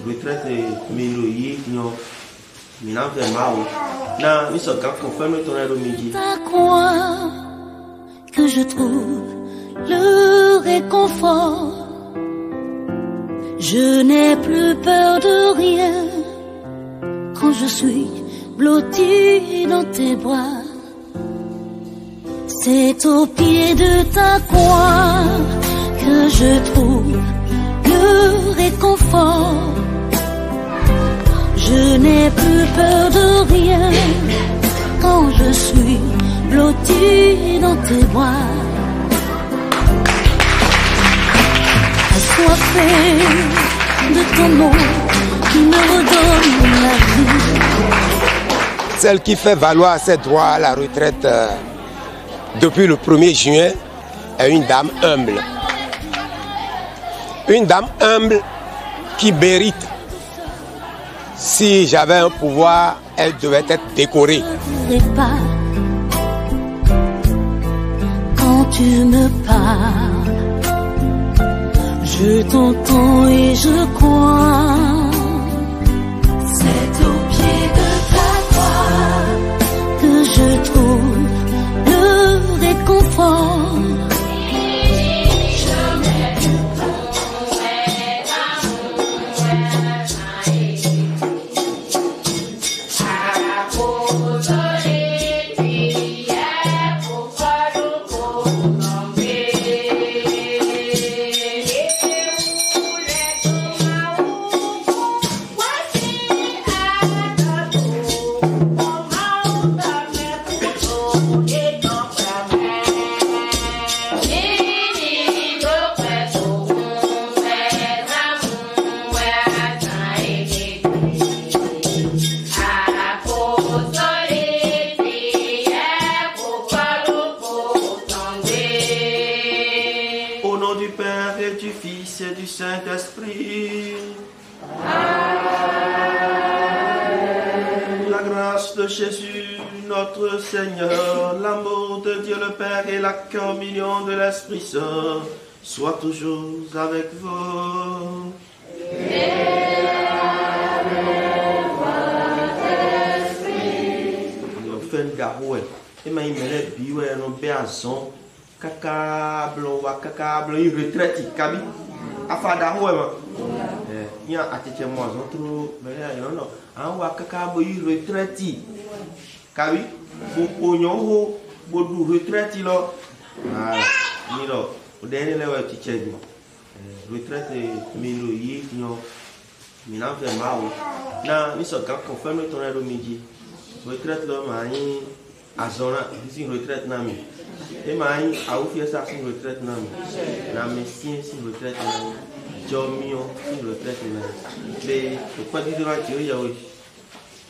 retraite Miloyi nyo mina vraiment na miso ka confirmer ton aide midi. À quoi que je trouve le réconfort. Je n'ai plus peur de rien quand je suis blottie dans tes bras. C'est au pied de ta croix que je trouve le réconfort. Je n'ai plus peur de rien quand je suis blottie dans tes bras. Assoiffé de ton nom qui me redonne la vie. Celle qui fait valoir ses droits à la retraite depuis le 1er juin est une dame humble. Une dame humble qui mérite. Si j'avais un pouvoir, elle devait être décorée. Quand tu me parles, je t'entends et je crois. C'est au pied de ta croix que je trouve le réconfort. Saint-Esprit. La grâce de Jésus, notre Seigneur, l'amour de Dieu le Père et la communion de l'Esprit Saint soient toujours avec vous. Et avec votre esprit. On fait une garouette. Et m'a dit, mais on béazon, cacablon, cacablon, il retraite, cabi. Afada huema ya atiche mozo tro bele yo no anwa kaka bo yi retraite kawi bo onyo ho bo du retraite lo ni lo o deni le wa tiche ji retraite Miloyi nyo mina vraiment na mi so ka confirmer ton aide midi retraite lo ma yin azona disi retraite na mi et maï a offert ça sur retraite non la messie sur retraite non jomio sur retraite non mais pourquoi dire là que il y a oui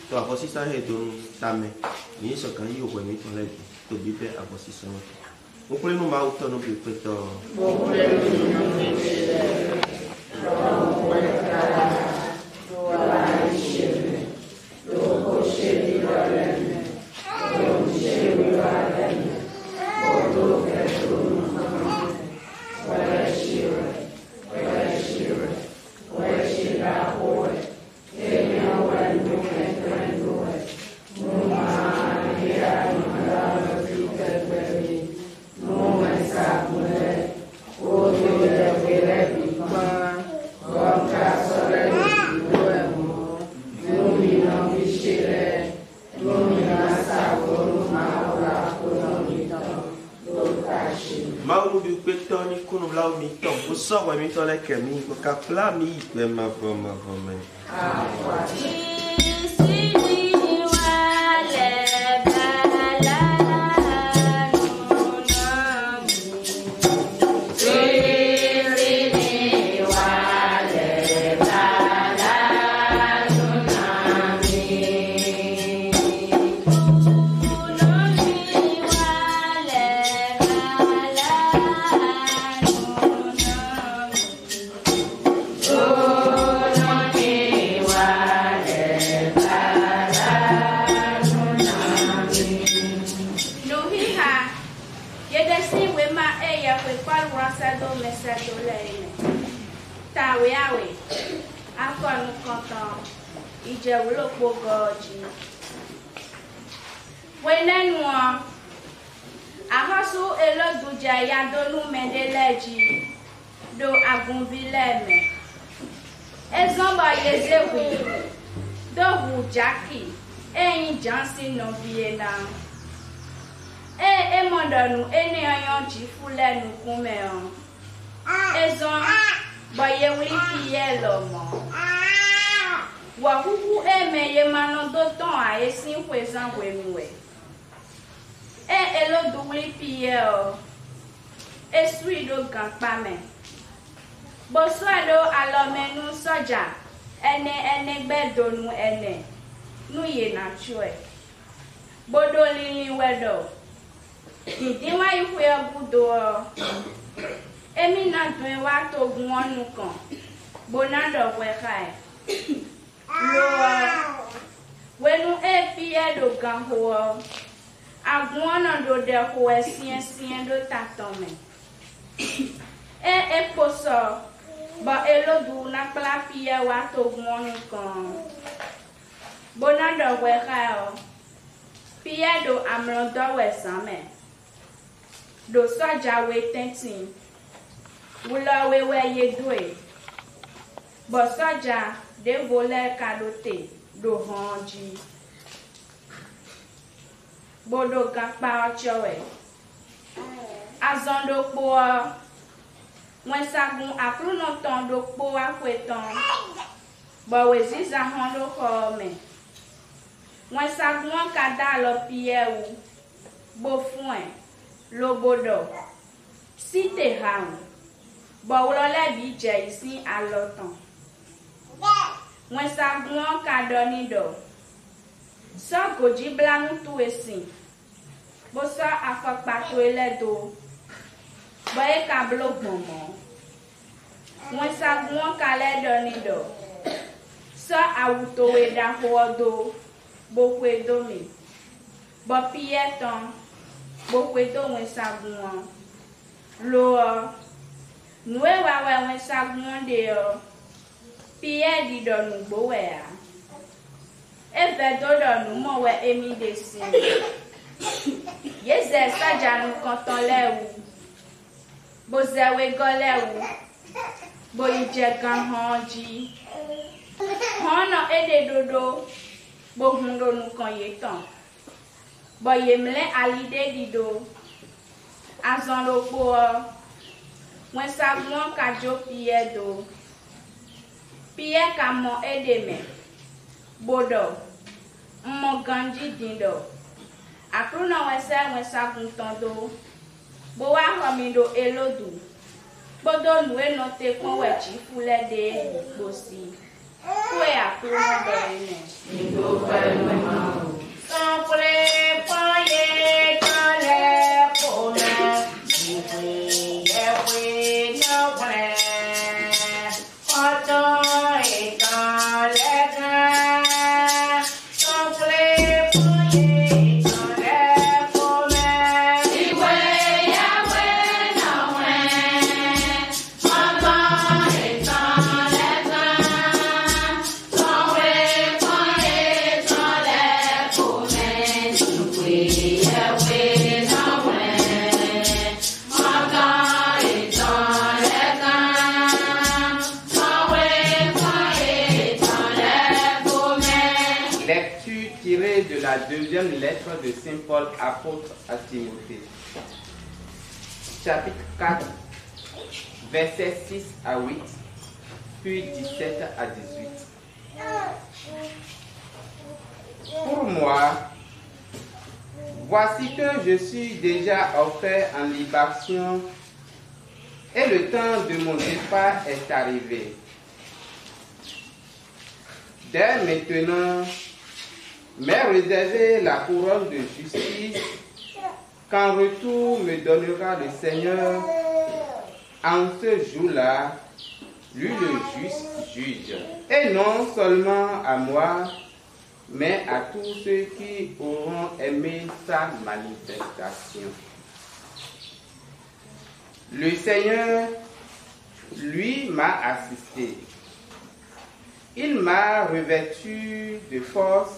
toi aussi ça est donc ta main ni ce quand il au point ton lèvre to bibe a aussi ça on peut nous ma auto nous peut so wa mi to le kemi ko ka pla mi pe ma me Encore nous comptons. Il dit le pogorji. Wenenwa. Ahasu elo duja ya donu mendeleji. Do agunvileme. Ezomba yezewi. Do hujaki. Eyin jansi no biena. E mondonu ene ayon ji fule nu kumeon. Ezon boye wuli piye lomo. Wahuhu emeye manodoton a esin kwezan wenuwe. Elo duli piye o. Esui do gampame. Boswado alomenu soja. Ene bedonu ene. Nu ye na chwe. Bodo lili wedo. Diwa ikwe budo. Emi na dwe wato gwonu kan. Bonado wekai. Lo wenu piye do ganho. Agwona do de ko esien do tatome. Poso ba elodu na kla piye wato gwonu kan. Bonado wekai. Piye do amlodo wesame. Do soja we tentin. Wula we ye doe. Bo soja de vole kadote do honji. Bodo gakpa ochowe. Azondo po wensagun akruno ton do po akweton. Bo we ziza hondo kome. Wensagun kada lo piye ou. Bo fuen. Lo bodo. Si te haun. Bo ulole bi je isi alotan. Wensagun kadonido. So goji blanu tu esi. Bo so afakpato eledo. Bo e kablo bomo. Wensagun kaledonido. So awuto weda hodo. Bo kwedo mi. Bo piyeton. Bo kwedo wensagun. Lo Nwe wawe wensagun de yo. Piye di donu gbowe ya. Eve dodo nu mo we emi de si. Yeze saja nu konton lewu. Bo zewe go lewu. Bo ije gan honji. Hono ede dodo. Bo hundo nu kan yetan. Bo yemle alide dido. Azon lo po. Wensagun kajo piye do. Piye kamo edeme. Bodo. Mmo ganji dindo. Akruna wensagun tondo. Bo wa homindo elodu. Bodo nuwe no te kon wechi fule de bosi. Kwe akruna doene. Nido kwe mama. Sample poye kale pone. La deuxième lettre de Saint Paul, apôtre à Timothée. Chapitre 4, versets 6 à 8, puis 17 à 18. Pour moi, voici que je suis déjà offert en libation et le temps de mon départ est arrivé. Dès maintenant, m'est réservé la couronne de justice qu'en retour me donnera le Seigneur en ce jour-là, lui le juste juge. Et non seulement à moi, mais à tous ceux qui auront aimé sa manifestation. Le Seigneur, lui, m'a assisté. Il m'a revêtu de force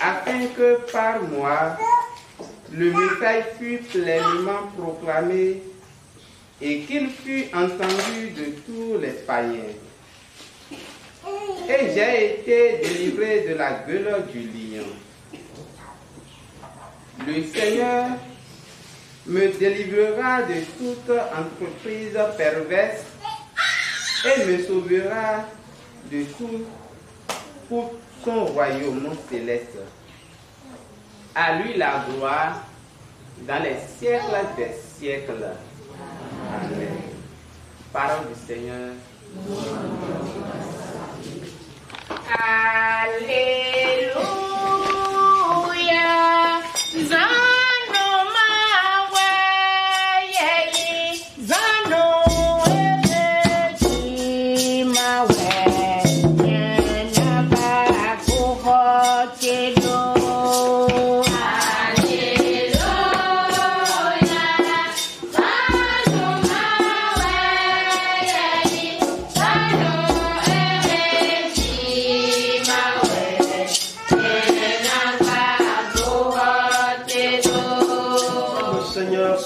afin que par moi le message fût pleinement proclamé et qu'il fût entendu de tous les païens. Et j'ai été délivré de la gueule du lion. Le Seigneur me délivrera de toute entreprise perverse et me sauvera de tout pour son royaume céleste. À lui la gloire dans les siècles des siècles. Amen. Parole du Seigneur. Alléluia.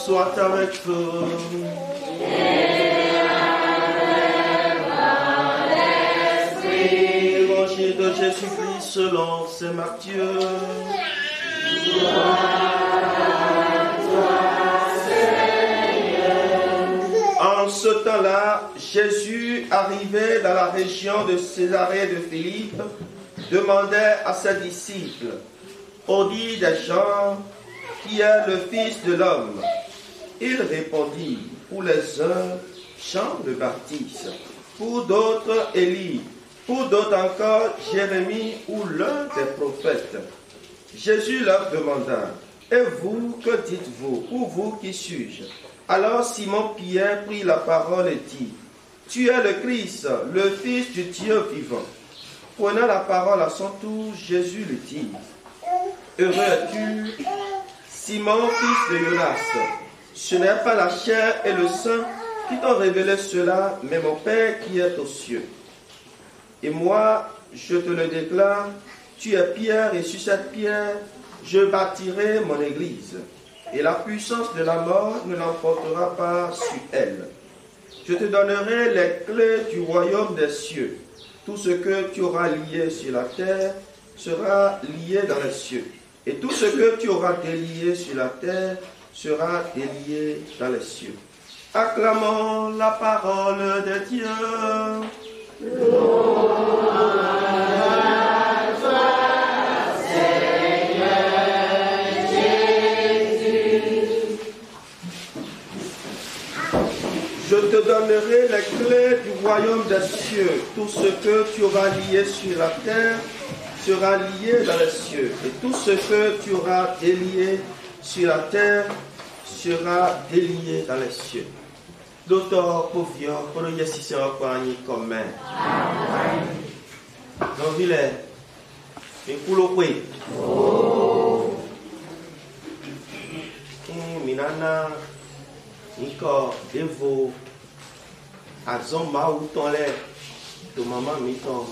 Soit avec vous. Évangile de Jésus-Christ selon saint Matthieu. En ce temps-là, Jésus, arrivé dans la région de Césarée de Philippe, demandait à ses disciples: on dit des gens, qui est le Fils de l'homme? Il répondit: pour les uns, Jean le Baptiste, pour d'autres, Élie, pour d'autres encore, Jérémie ou l'un des prophètes. Jésus leur demanda: et vous, que dites-vous? Pour vous, qui suis-je? Alors Simon-Pierre prit la parole et dit: tu es le Christ, le Fils du Dieu vivant. Prenant la parole à son tour, Jésus lui dit: heureux es-tu, Simon, fils de Jonas, ce n'est pas la chair et le sang qui t'ont révélé cela, mais mon Père qui est aux cieux. Et moi, je te le déclare, tu es pierre, et sur cette pierre, je bâtirai mon église, et la puissance de la mort ne l'emportera pas sur elle. Je te donnerai les clés du royaume des cieux. Tout ce que tu auras lié sur la terre sera lié dans les cieux. Et tout ce que tu auras délié sur la terre sera délié dans les cieux. Acclamons la parole de Dieu. Je te donnerai les clés du royaume des cieux. Tout ce que tu auras lié sur la terre sera lié dans les cieux. Et tout ce que tu auras délié sur la terre sera délié dans les cieux. Docteur Povio, pour nous assister à quoi ni comme dans ville et Koulokwé. Minana Niko Devo Azoma ou Tonle to maman miton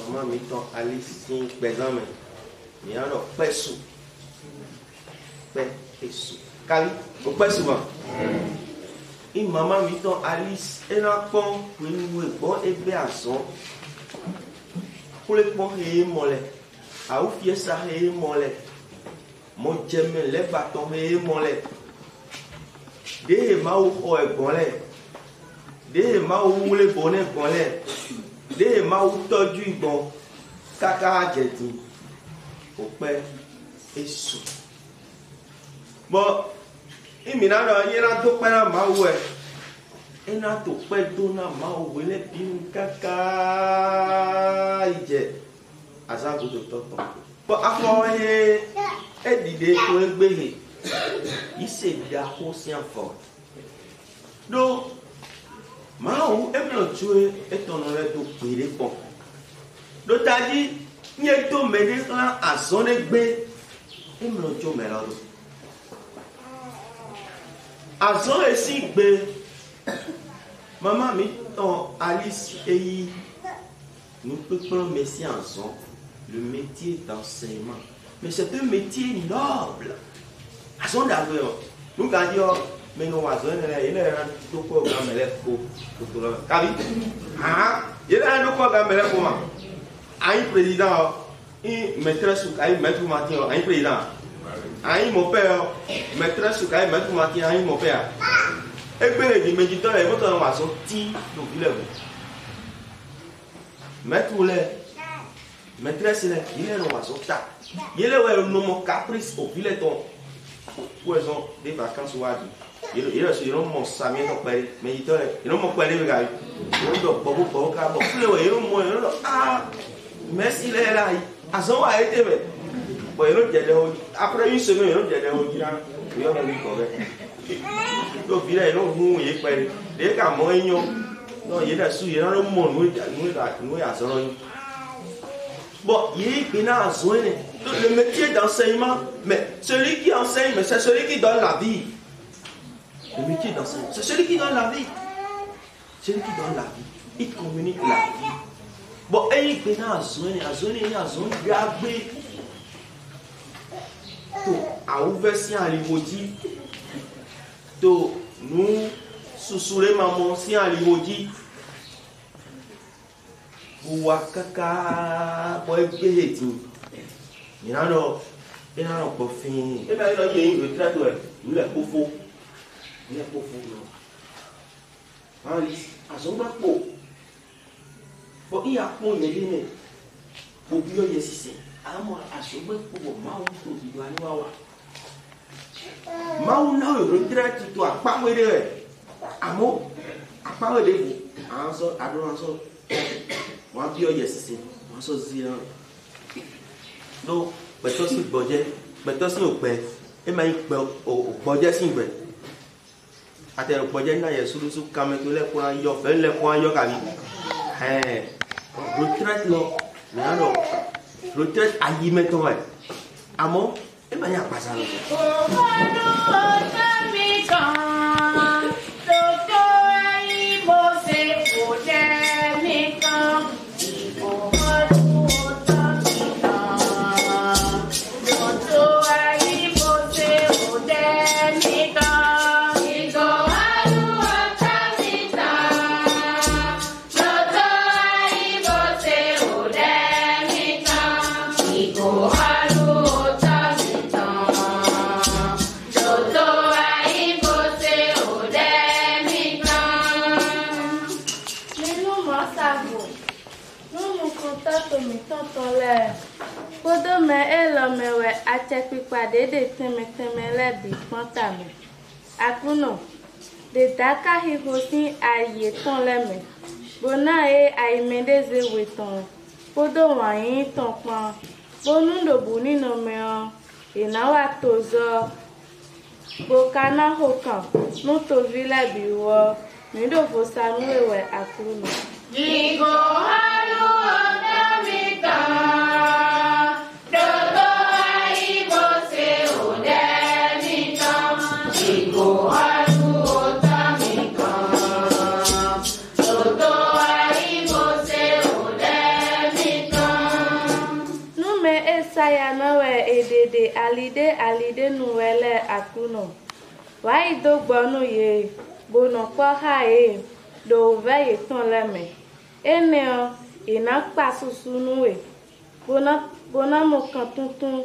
Alice Sing Bezame Miano Pesu Pesu Kali au Pesu et maman miton Alice et la con pour nous bon et béazon pour les bons et mollet à où fier ça et mollet mon j'aime les bâtons et mollet des maou et bonnet des maou les bonnets bonnet des maou tordu bon caca jetti au père et sous bon et maintenant il y a tout pas maou et na tout pas dona maou les bin caca ije azago de toto bon après et d'idée pour gbélé il s'est d'accord c'est fort donc maou et me tuer et ton nom est tout péré bon donc t'as dit il y a tout mêlé là à son égbé et me tuer mais là à son ici gbé maman mi ton Alice et nous pouvons mettre ensemble le métier d'enseignement. Mais c'est un métier noble. À son d'ailleurs, nous gagnons, mais nous avons il est un peu comme il est un peu comme un président, un maîtresse ou un maître matin, un président. Un mon père, maîtresse ou un maître matin, un mon père. Et puis les méditants, les motos en sont petits, donc il est maître ou les maîtresse, il est en son tas. Il est un nom caprice au fileton. Pour exemple, des vacances ou à dire. Il est sur mon samedi, mais il est mon père, il est beaucoup, ah, merci, il est là. À son a été fait. Après une semaine, il y a des gens qui donc il est non il est pas les gars moi non il est sous il est dans le monde nous à son bon il est bien besoin le métier d'enseignement mais celui qui enseigne mais c'est celui qui donne la vie le métier d'enseignement c'est celui qui donne la vie il communique la vie bon et il est bien besoin garder tout à ouvert si à l'immobilier to nous sous les mamans si à l'immobilier Wakaka boy beheti. Il a pas fini. Et bien il y a une retraite ouais. Nous les pauvres. Alice, à son bac pour. Bon il y a pour les dîner. Pour bien y assister. À moi à son bac pour maou pour du doigt. Maou na retraite toi pas moi de. Amo, à part de vous. Anso adonso. Moi bien y assister. Moi so zira. Donc, mais toi si budget, mais toi si au paie, et mais au budget si paie. À tel budget là, il y a sous quand même que les points yo fait les points yo kali. Retraite là, mais alors retraite à y mettre ouais. Amon, et mais il y a pas ça là. Podome elomewe achekpikpa dede teme lebi pantame. Akuno de daka hihosin aye ton leme. Bona e aimendeze weton. Podo wanyi ton pan. Bonundo buni no meo. Inawa tozo. Bokana hokan. Nuto vile biwo. Nido fosanuwe akuno. Nigo halu odamika. Saya nawe edede alide nuwele akuno. Wai do gbonu ye bono kwa ha e do ve ye ton leme. Eneo ina pa susu nuwe. Bona mo kan tuntun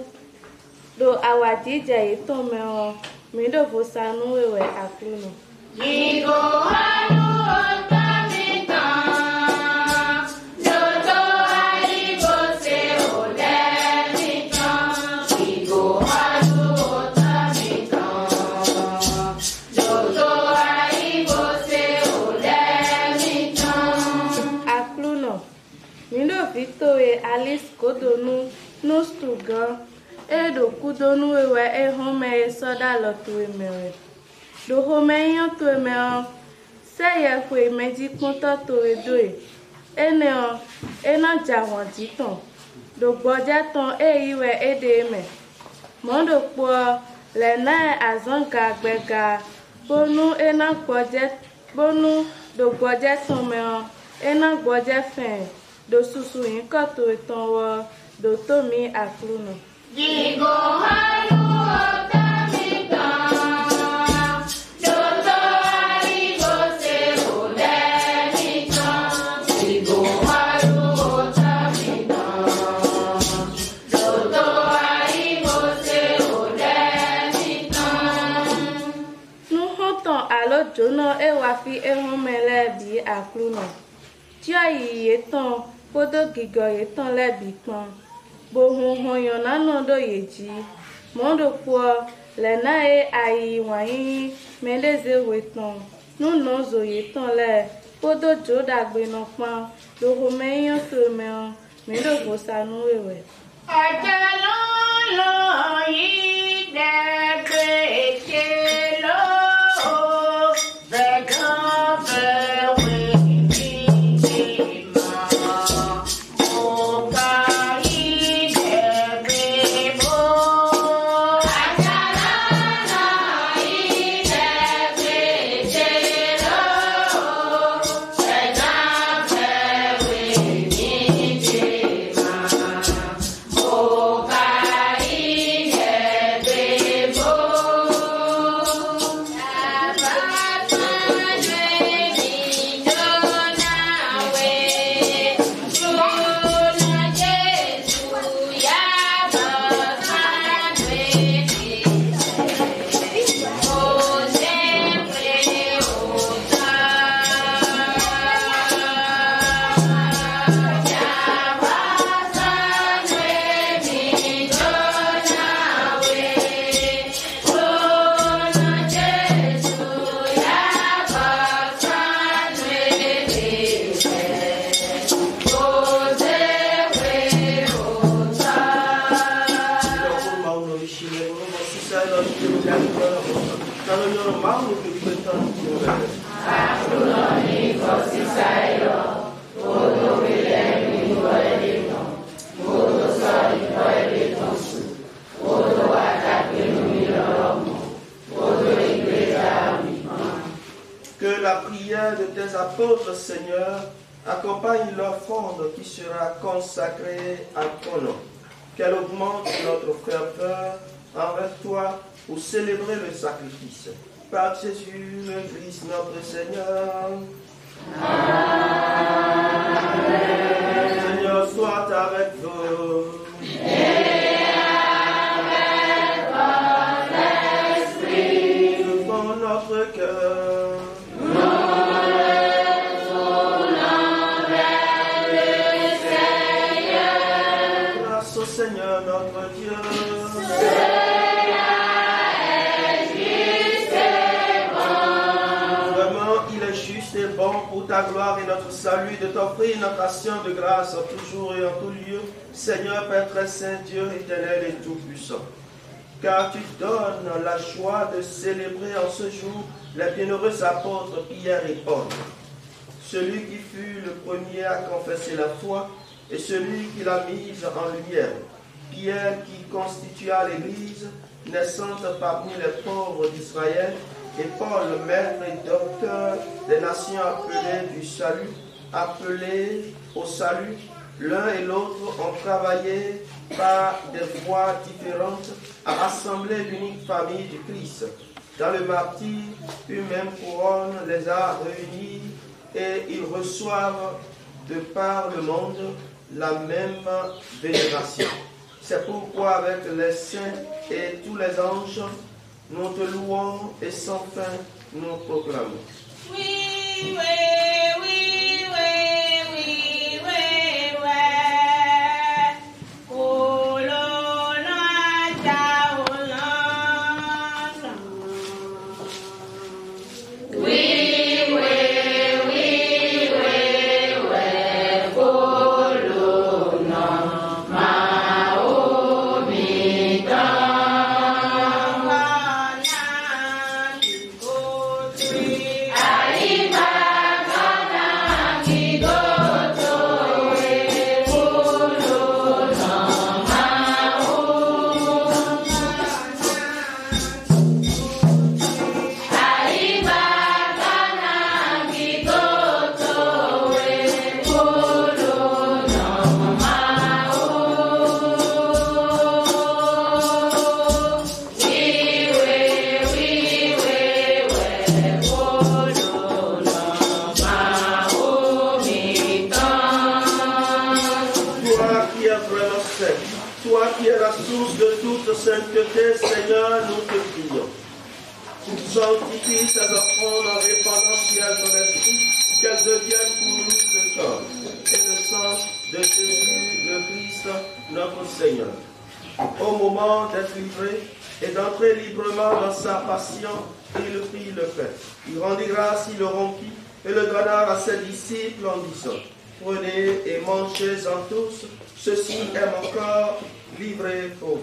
do awadi je ye ton me o mi do fo sanu we akuno. Nigo halu otamika. Victory Alice Kodonu no stugan do kudonu we home soda lotu emewe do home yan to emewe seye fo meji punto to edoe ena jawon jiton do gboje ton iwe ede me mondo po le na azonga gbega bonu ena gboje bonu do gboje ton me ena gboje fen do susu yin koto eton wo do to mi akluno. Jingo haru otami tan, doto arigo se odemi tan. Jingo haru otami tan, doto arigo se odemi tan. Nu hoton alo jono e wafi e homele bi akluno. Tia yi eton podo gigo eton lebi pon. Bo hon yona no do yeji mondo po le na e ayi wayin meleze weton nu no zo yeton le podo joda gbe no pon do ho meyan to me mi do go sanu wewe Ajalo lo yi de pe chelo vegan ve Que la prière de tes apôtres, Seigneur, accompagne l'offrande qui sera consacrée à ton nom. Qu'elle augmente notre ferveur envers toi pour célébrer le sacrifice. Par Jésus le Christ, notre Seigneur. Amen. Seigneur, soit avec vous. Et avec votre esprit. Devant notre cœur. Nous retournons vers le Seigneur. Grâce au Seigneur notre Dieu. Bon pour ta gloire et notre salut, de t'offrir notre action de grâce en tout jour et en tout lieu, Seigneur Père très saint, Dieu éternel et tout-puissant. Car tu donnes la joie de célébrer en ce jour les bienheureux apôtres Pierre et Paul. Celui qui fut le premier à confesser la foi et celui qui l'a mise en lumière. Pierre qui constitua l'Église naissante parmi les pauvres d'Israël, et Paul, maître et docteur des nations appelées du salut, appelées au salut, l'un et l'autre ont travaillé par des voies différentes à rassembler l'unique famille du Christ. Dans le martyre, une même couronne les a réunis et ils reçoivent de par le monde la même vénération. C'est pourquoi avec les saints et tous les anges, nous te louons et sans fin nous proclamons. Oui, oui, oui, oui, oui, oui, oui. Oh, Lona, Taolana. Oui, oui, oui, oui, oui. Oh, Lona, Maomita. qui es la source de toute sainteté, Seigneur, nous te prions. Sanctifie ces offrandes en répandant sur elles ton esprit, qu'elles deviennent pour nous le corps et le sang de Jésus, le Christ, notre Seigneur. Au moment d'être livré et d'entrer librement dans sa passion, il prit le pain. Il rendit grâce, il le rompit et le donna à ses disciples en disant: prenez et mangez-en tous, ceci est mon corps livré pour vous.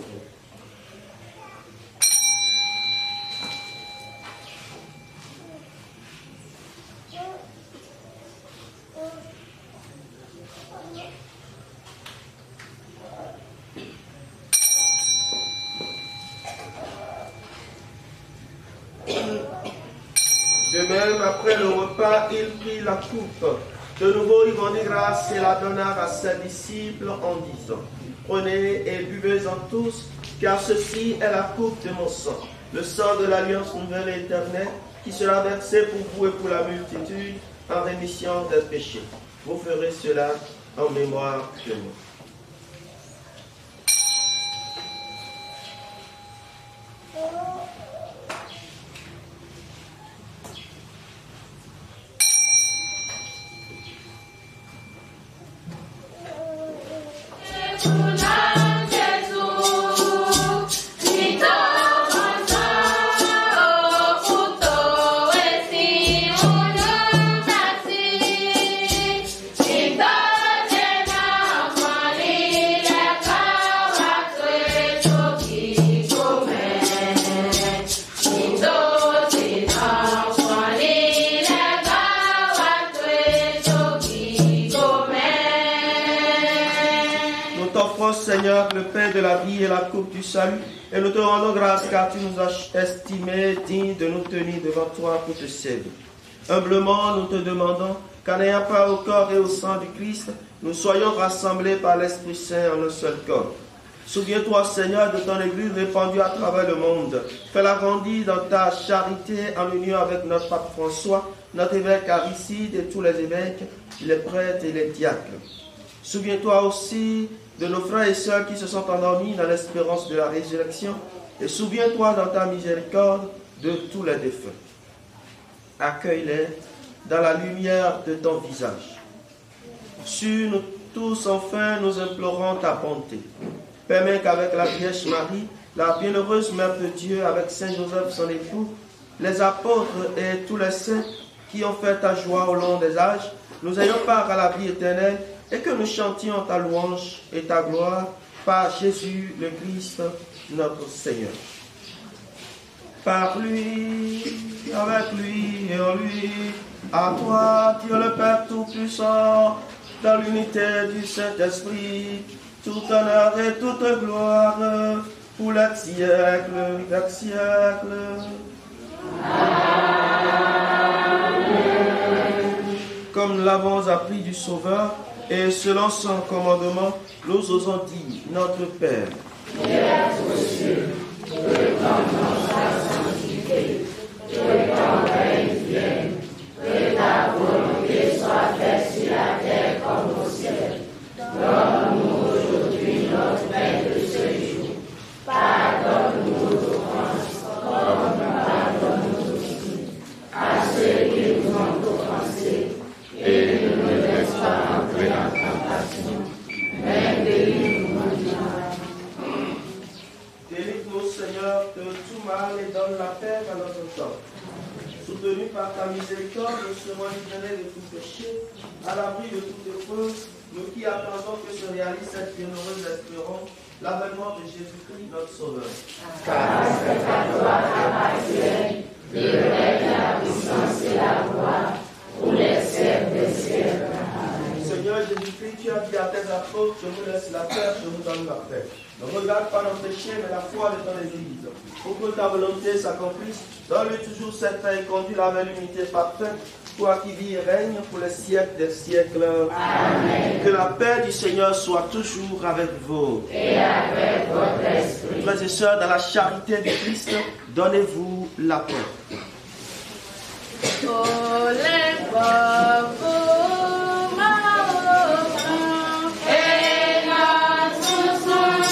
De même, après le repas, il prit la coupe. De nouveau, il rendit grâce et la donna à ses disciples en disant: prenez et buvez-en tous, car ceci est la coupe de mon sang, le sang de l'alliance nouvelle et éternelle, qui sera versé pour vous et pour la multitude en rémission des péchés. Vous ferez cela en mémoire de moi. Seigneur, le pain de la vie et la coupe du salut, et nous te rendons grâce car tu nous as estimés dignes de nous tenir devant toi pour te servir. Humblement, nous te demandons qu'en ayant part au corps et au sang du Christ, nous soyons rassemblés par l'Esprit Saint en un seul corps. Souviens-toi, Seigneur, de ton Église répandue à travers le monde. Fais-la grandir dans ta charité en union avec notre pape François, notre évêque Aristide et tous les évêques, les prêtres et les diacres. Souviens-toi aussi de nos frères et sœurs qui se sont endormis dans l'espérance de la résurrection, et souviens-toi dans ta miséricorde de tous les défunts. Accueille-les dans la lumière de ton visage. Sur nous tous, enfin, nous implorons ta bonté. Permets qu'avec la Vierge Marie, la bienheureuse Mère de Dieu, avec Saint Joseph son époux, les apôtres et tous les saints qui ont fait ta joie au long des âges, nous ayons part à la vie éternelle, et que nous chantions ta louange et ta gloire par Jésus le Christ, notre Seigneur. Par lui, avec lui et en lui, à toi, Dieu le Père Tout-Puissant, dans l'unité du Saint-Esprit, tout honneur et toute gloire, pour les siècles des siècles. Amen. Comme nous l'avons appris du Sauveur, et selon son commandement, nous osons dire: notre Père, qui es aux cieux, que ton nom soit sanctifié, que ton règne vienne, que ta volonté soit faite sur la terre comme au ciel. Donne-nous aujourd'hui notre pain de ce jour. Pardonne-nous nos offenses, comme nous pardonnons aussi à ceux qui nous ont offensés, et ne nous laisse pas entrer en tentation, mais délivre-nous du mal. Délivre-nous, Seigneur, de tout mal et donne la paix à notre temps. Soutenus par ta miséricorde, nous serons libérés de tout péché, à l'abri de toute épreuve, nous qui attendons que se réalise cette bienheureuse espérance, l'avènement de Jésus-Christ, notre Sauveur. Car c'est à toi qu'appartiennent le règne, la puissance et la gloire, pour les siècles des siècles. Seigneur Jésus-Christ, tu as dit à tes apôtres: je vous laisse la paix, je vous donne la paix. Ne regarde pas nos péchés, mais la foi de ton Église. Pour que ta volonté s'accomplisse, donne-lui toujours cette paix et conduis-la vers l'unité parfaite, toi qui vis et règne pour les siècles des siècles. Amen. Que la paix du Seigneur soit toujours avec vous. Et avec votre esprit. Frères et sœurs, dans la charité du Christ, donnez-vous la paix. Oh, les pauvres. Et notre soin,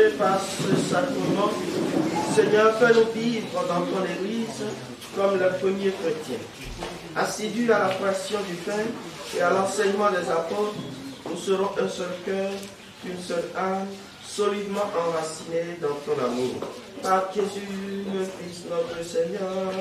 bénir par ce sacrement. Seigneur, fais-nous vivre dans ton Église comme les premiers chrétiens. Assidus à la fraction du pain et à l'enseignement des apôtres, nous serons un seul cœur, une seule âme, solidement enracinés dans ton amour. Par Jésus, le Fils, notre Seigneur.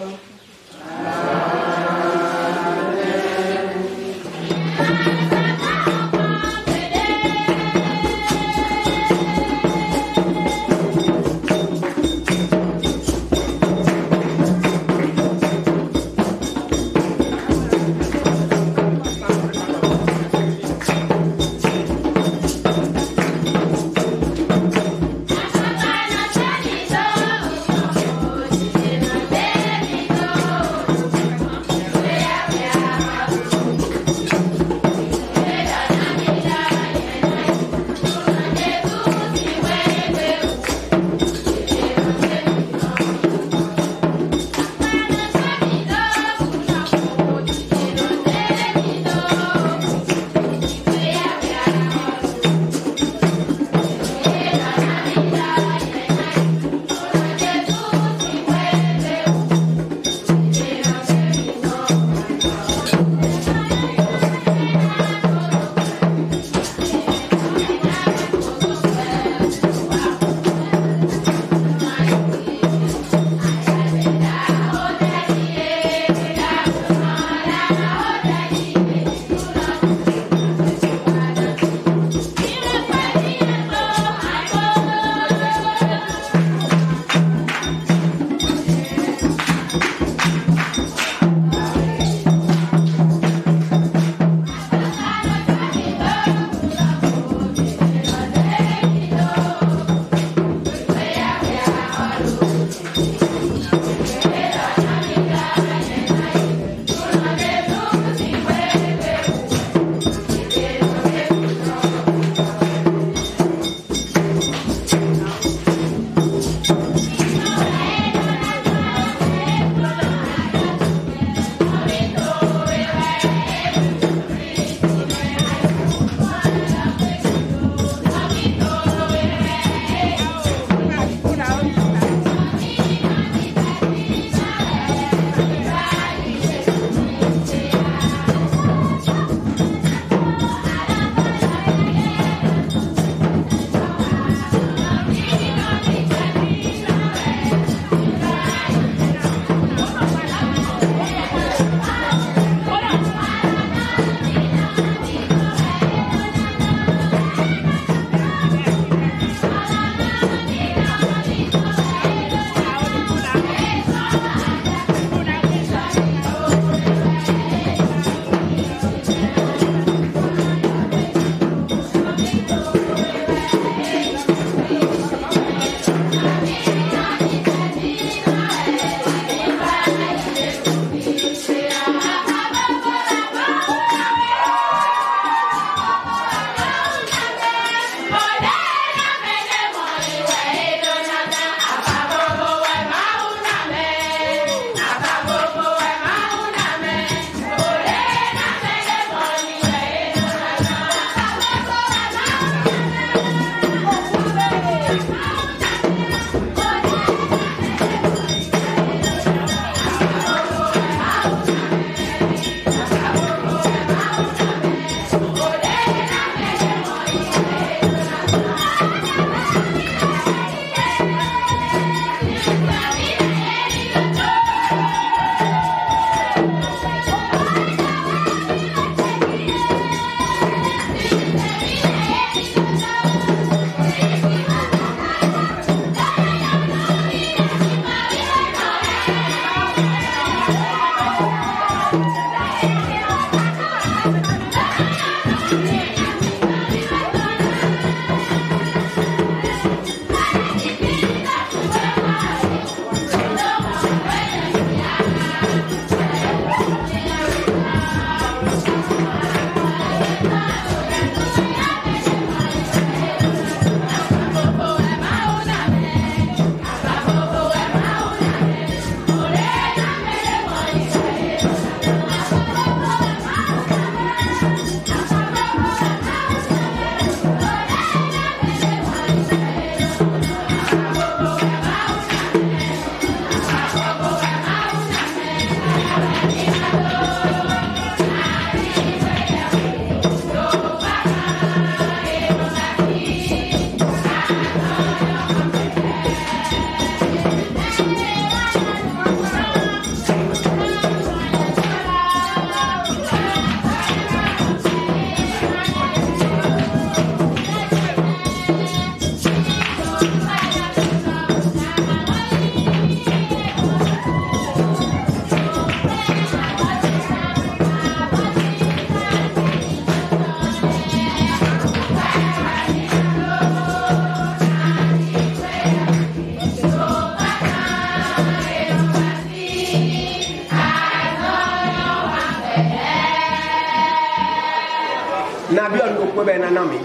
Nabion no ko be na na mi.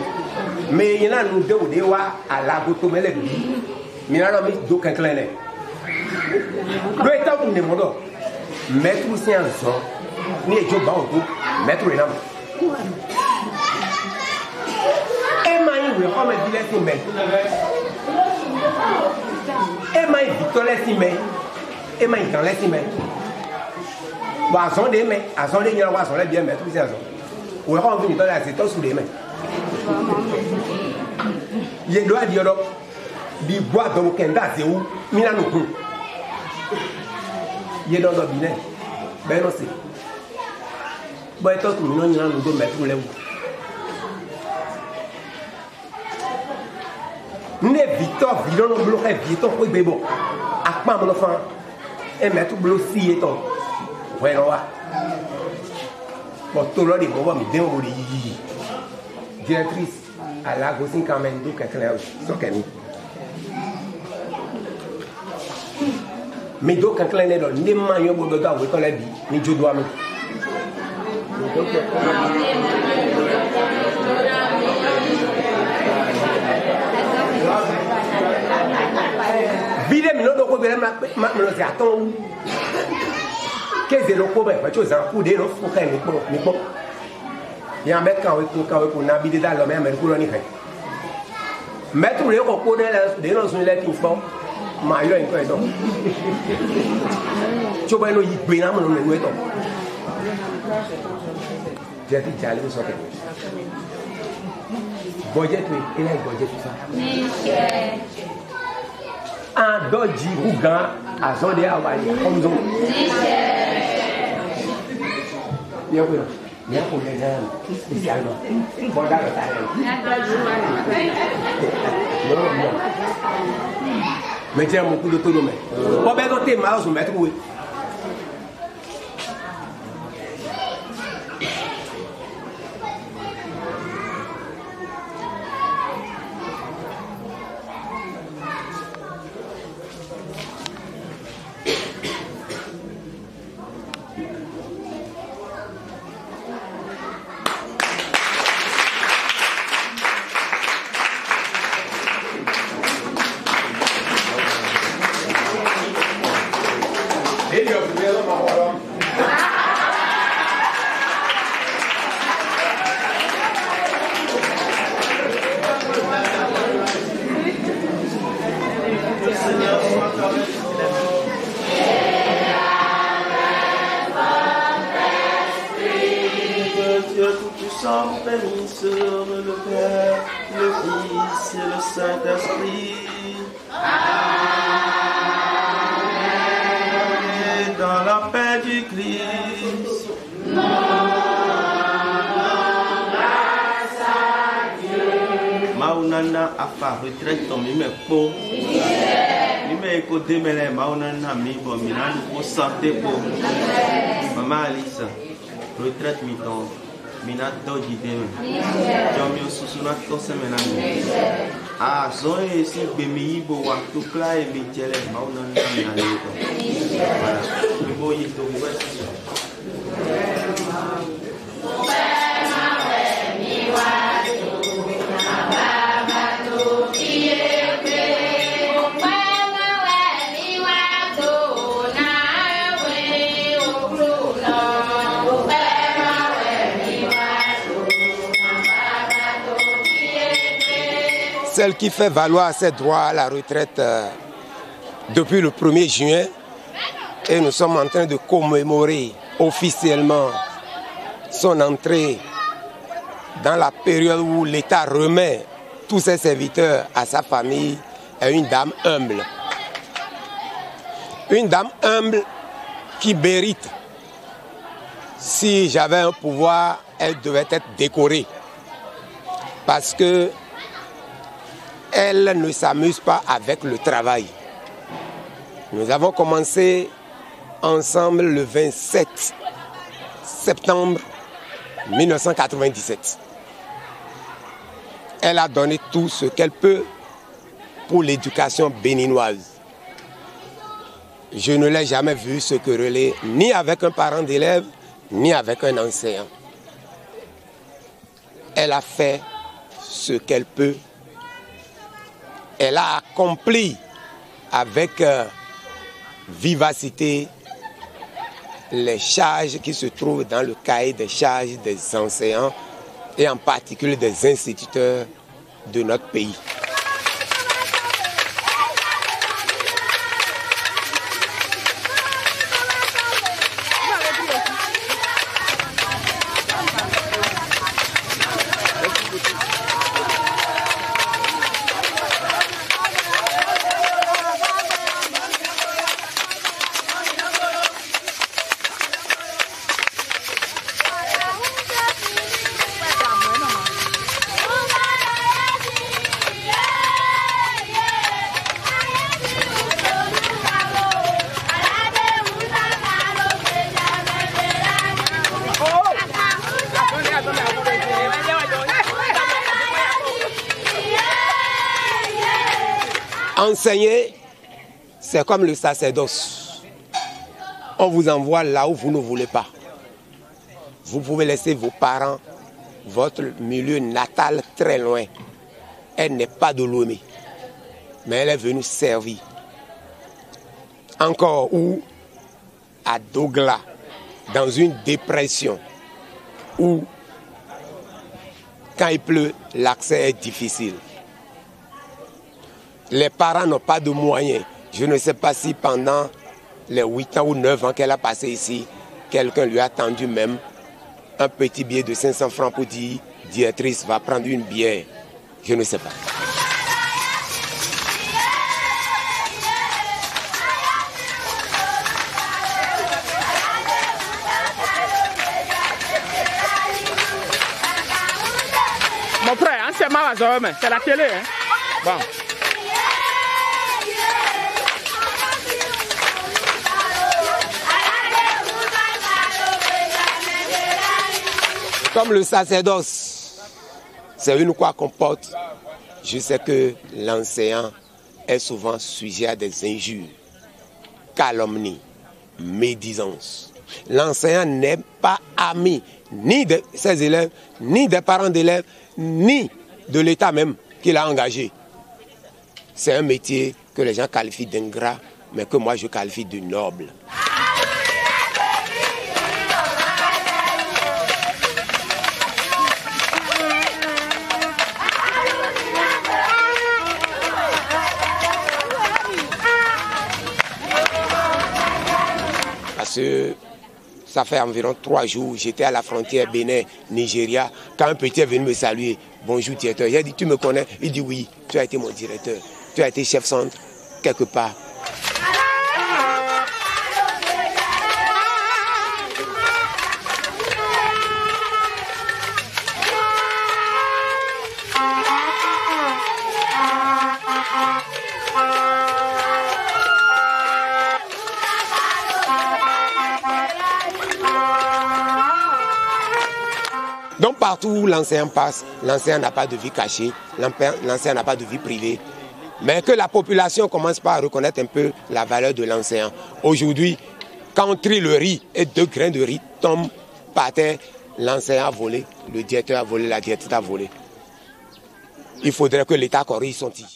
Mais il y a nous deux ou des wa à la goto mele bi. Mi na mi do kanklene. Do eta ku ne modo. Mettre aussi en son. Ni e jo ba o do. Mettre ina. E mai we ko me dile ti me. E mai vitole ti me. E mai kan le ti me. Wa son de me, a son de nya wa son le bien mettre aussi en son. Ou on vient dans la c'est sous les mains. Il doit dire donc di bois donc kenda c'est où mina no kun. Il dans le binet. Ben non c'est. Boy to tu no nyina no do mettre le où. Ne Victor vidon no bloquer Victor ko bebo. Akpa mo no fan. E mettre blo si eton. Ouais non wa. Bon, tout le monde est bon, mais bien, directrice à la Gossin quand même, donc quelqu'un là, c'est qu'elle mais donc quelqu'un là, les mains y ont beau de gars, oui, quand la vie, mais je dois me. Vide, mais non, donc on va me dire, attends. Qu'est-ce que le problème? Parce que les enfants des non font rien, mais bon. Il y a un mec quand on habite dans le même endroit, on y fait. Mais tous les cours des non sont les qui font. Mais il y a une question. Tu vois, nous y bien, nous nous mettons. J'ai dit, j'allais vous sortir. Budget, oui, il a un budget tout ça. Un doji rougan à son dé à Wali, comme nous. Bien oui, bien pour les gens, spécialement. Bon, dans le talent. Mais tiens, beaucoup d'autonomie. Bon, ben, quand t'es mal, on met trouvé. Retraite comme il me faut. Il me écouté, mais les mains on a mis bon, il a nous santé pour maman Alice. Retraite mi donc, mina doji dem. Jomi osusu na to semena mi. Ah, so e si be mi ibo wa to pla e mi jele ma on na na le to. Voilà. Mi bo yi to we si. Celle qui fait valoir ses droits à la retraite depuis le 1er juin, et nous sommes en train de commémorer officiellement son entrée dans la période où l'État remet tous ses serviteurs à sa famille, est une dame humble. Une dame humble qui mérite, si j'avais un pouvoir, elle devait être décorée. Parce que elle ne s'amuse pas avec le travail. Nous avons commencé ensemble le 27 septembre 1997. Elle a donné tout ce qu'elle peut pour l'éducation béninoise. Je ne l'ai jamais vue se quereller ni avec un parent d'élève, ni avec un enseignant. Elle a fait ce qu'elle peut. Elle a accompli avec vivacité les charges qui se trouvent dans le cahier des charges des enseignants et en particulier des instituteurs de notre pays. Enseigner, c'est comme le sacerdoce. On vous envoie là où vous ne voulez pas. Vous pouvez laisser vos parents, votre milieu natal très loin. Elle n'est pas de Lomé, mais elle est venue servir. Encore où, à Dogla, dans une dépression, où, quand il pleut, l'accès est difficile. Les parents n'ont pas de moyens. Je ne sais pas si pendant les 8 ans ou 9 ans qu'elle a passé ici, quelqu'un lui a tendu même un petit billet de 500 francs pour dire « Directrice va prendre une bière ». Je ne sais pas. Mon frère, c'est la télé. Hein? Bon. Comme le sacerdoce, c'est une quoi qu'on porte. Je sais que l'enseignant est souvent sujet à des injures, calomnies, médisances. L'enseignant n'est pas ami ni de ses élèves, ni des parents d'élèves, ni de l'État même qu'il a engagé. C'est un métier que les gens qualifient d'ingrat, mais que moi je qualifie de noble. Parce que ça fait environ 3 jours, j'étais à la frontière Bénin-Nigeria, quand un petit est venu me saluer. Bonjour directeur. J'ai dit, tu me connais? Il dit oui, tu as été mon directeur. Tu as été chef centre quelque part. Donc partout où l'enseignant passe, l'enseignant n'a pas de vie cachée, l'enseignant n'a pas de vie privée. Mais que la population commence par reconnaître un peu la valeur de l'enseignant. Aujourd'hui, quand on trie le riz et 2 grains de riz tombent par terre, l'enseignant a volé, le directeur a volé, la directrice a volé. Il faudrait que l'État corrige son tir.